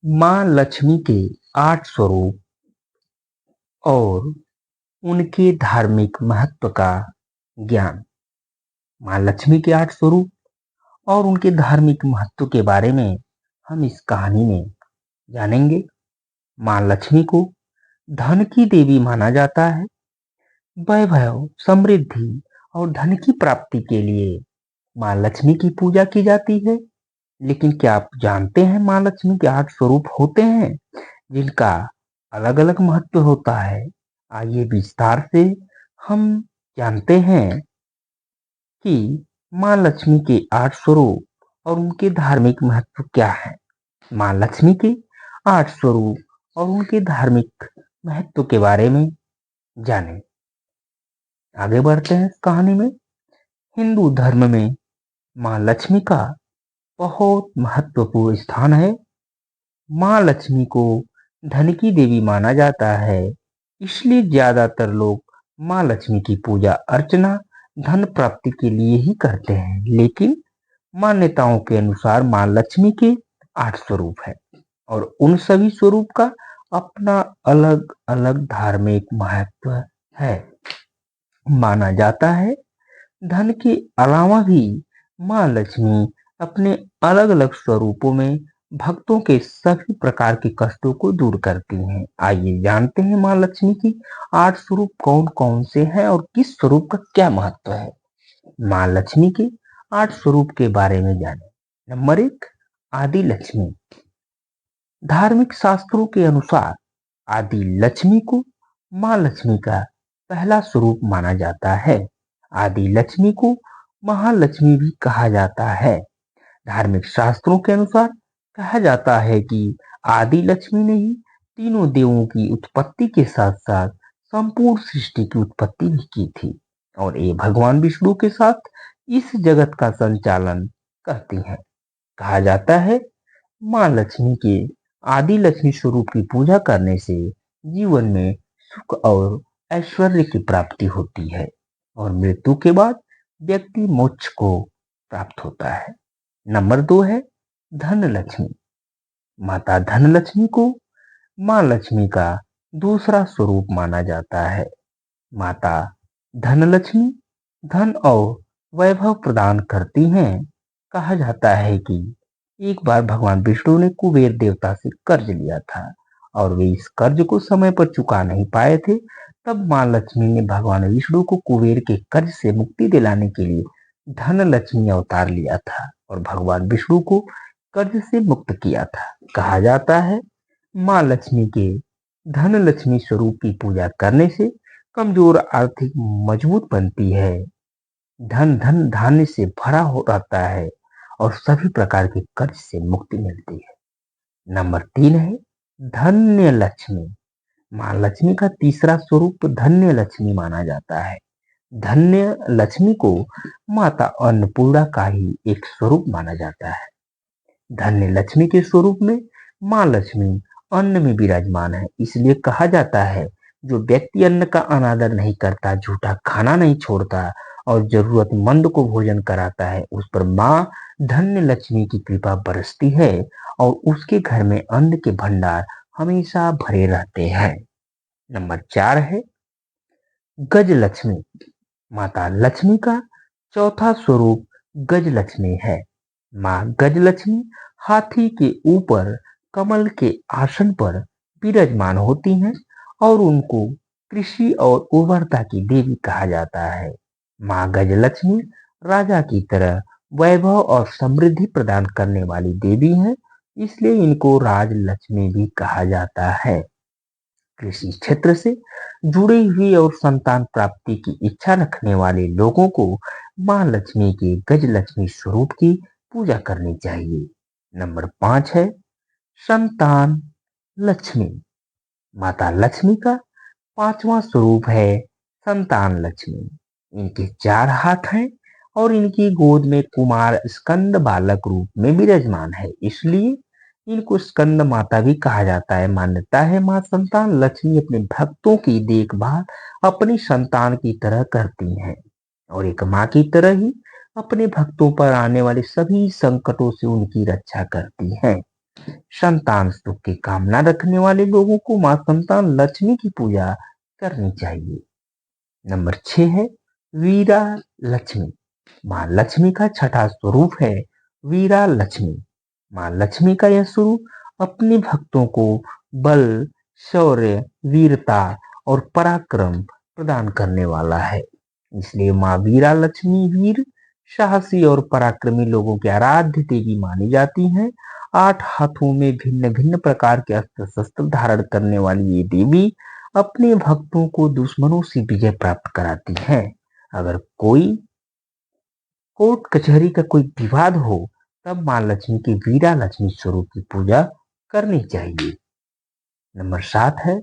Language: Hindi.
माँ लक्ष्मी के 8 स्वरूप और उनके धार्मिक महत्व का ज्ञान। माँ लक्ष्मी के 8 स्वरूप और उनके धार्मिक महत्व के बारे में हम इस कहानी में जानेंगे। माँ लक्ष्मी को धन की देवी माना जाता है। वैभव, समृद्धि और धन की प्राप्ति के लिए माँ लक्ष्मी की पूजा की जाती है। लेकिन क्या आप जानते हैं माँ लक्ष्मी के 8 स्वरूप होते हैं जिनका अलग अलग महत्व होता है? आइए विस्तार से हम जानते हैं कि माँ लक्ष्मी के 8 स्वरूप और उनके धार्मिक महत्व क्या है। माँ लक्ष्मी के 8 स्वरूप और उनके धार्मिक महत्व के बारे में जानें। आगे बढ़ते हैं इस कहानी में। हिंदू धर्म में माँ लक्ष्मी का बहुत महत्वपूर्ण स्थान है। माँ लक्ष्मी को धन की देवी माना जाता है, इसलिए ज्यादातर लोग माँ लक्ष्मी की पूजा अर्चना धन प्राप्ति के लिए ही करते हैं। लेकिन मान्यताओं के अनुसार माँ लक्ष्मी के 8 स्वरूप है और उन सभी स्वरूप का अपना अलग अलग धार्मिक महत्व है। माना जाता है धन के अलावा भी माँ लक्ष्मी अपने अलग अलग स्वरूपों में भक्तों के सभी प्रकार के कष्टों को दूर करती हैं। आइए जानते हैं माँ लक्ष्मी की 8 स्वरूप कौन कौन से हैं और किस स्वरूप का क्या महत्व है। माँ लक्ष्मी के 8 स्वरूप के बारे में जानें। नंबर 1, आदि लक्ष्मी। धार्मिक शास्त्रों के अनुसार आदि लक्ष्मी को माँ लक्ष्मी का पहला स्वरूप माना जाता है। आदि लक्ष्मी को महालक्ष्मी भी कहा जाता है। धार्मिक शास्त्रों के अनुसार कहा जाता है कि आदि लक्ष्मी ने ही तीनों देवों की उत्पत्ति के साथ साथ संपूर्ण सृष्टि की उत्पत्ति भी की थी और ये भगवान विष्णु के साथ इस जगत का संचालन करती हैं। कहा जाता है माँ लक्ष्मी के आदि लक्ष्मी स्वरूप की पूजा करने से जीवन में सुख और ऐश्वर्य की प्राप्ति होती है और मृत्यु के बाद व्यक्ति मोक्ष को प्राप्त होता है। नंबर 2 है धन लक्ष्मी। माता धन लक्ष्मी को माँ लक्ष्मी का दूसरा स्वरूप माना जाता है। माता धन लक्ष्मी धन और वैभव प्रदान करती हैं। कहा जाता है कि एक बार भगवान विष्णु ने कुबेर देवता से कर्ज लिया था और वे इस कर्ज को समय पर चुका नहीं पाए थे। तब माँ लक्ष्मी ने भगवान विष्णु को कुबेर के कर्ज से मुक्ति दिलाने के लिए धन लक्ष्मी अवतार लिया था और भगवान विष्णु को कर्ज से मुक्त किया था। कहा जाता है माँ लक्ष्मी के धन लक्ष्मी स्वरूप की पूजा करने से कमजोर आर्थिक मजबूत बनती है, धन धन धान्य से भरा हो रहता है और सभी प्रकार के कर्ज से मुक्ति मिलती है। नंबर 3 है धन्य लक्ष्मी। माँ लक्ष्मी का तीसरा स्वरूप धन्य लक्ष्मी माना जाता है। धन्य लक्ष्मी को माता अन्नपूर्णा का ही एक स्वरूप माना जाता है। धन्य लक्ष्मी के स्वरूप में माँ लक्ष्मी अन्न में विराजमान है, इसलिए कहा जाता है जो व्यक्ति अन्न का अनादर नहीं करता, झूठा खाना नहीं छोड़ता और जरूरतमंद को भोजन कराता है, उस पर माँ धन्य लक्ष्मी की कृपा बरसती है और उसके घर में अन्न के भंडार हमेशा भरे रहते हैं। नंबर 4 है गज लक्ष्मी। माता लक्ष्मी का चौथा स्वरूप गज लक्ष्मी है। माँ गज लक्ष्मी हाथी के ऊपर कमल के आसन पर विराजमान होती हैं और उनको कृषि और उर्वरता की देवी कहा जाता है। माँ गज लक्ष्मी राजा की तरह वैभव और समृद्धि प्रदान करने वाली देवी हैं, इसलिए इनको राज लक्ष्मी भी कहा जाता है। कृषि क्षेत्र से जुड़ी हुई और संतान प्राप्ति की इच्छा रखने वाले लोगों को माँ लक्ष्मी के गज लक्ष्मी स्वरूप की पूजा करनी चाहिए। नंबर 5 है संतान लक्ष्मी। माता लक्ष्मी का 5वां स्वरूप है संतान लक्ष्मी। इनके 4 हाथ हैं और इनकी गोद में कुमार स्कंद बालक रूप में विराजमान है, इसलिए इनको स्कंद माता भी कहा जाता है। मान्यता है माँ संतान लक्ष्मी अपने भक्तों की देखभाल अपनी संतान की तरह करती हैं और एक माँ की तरह ही अपने भक्तों पर आने वाले सभी संकटों से उनकी रक्षा करती हैं। संतान सुख की कामना रखने वाले लोगों को मां संतान लक्ष्मी की पूजा करनी चाहिए। नंबर 6 है वीरा लक्ष्मी। मां लक्ष्मी का छठा स्वरूप है वीरा लक्ष्मी। मां लक्ष्मी का यह स्वरूप अपने भक्तों को बल, शौर्य, वीरता और पराक्रम प्रदान करने वाला है। इसलिए मां वीरा लक्ष्मी वीर, साहसी और पराक्रमी लोगों की आराध्य देवी मानी जाती हैं। 8 हाथों में भिन्न भिन्न प्रकार के अस्त्र शस्त्र धारण करने वाली ये देवी अपने भक्तों को दुश्मनों से विजय प्राप्त कराती हैं। अगर कोई कोर्ट कचहरी का कोई विवाद हो तब मां लक्ष्मी के वीरा लक्ष्मी स्वरूप की पूजा करनी चाहिए। नंबर 7 है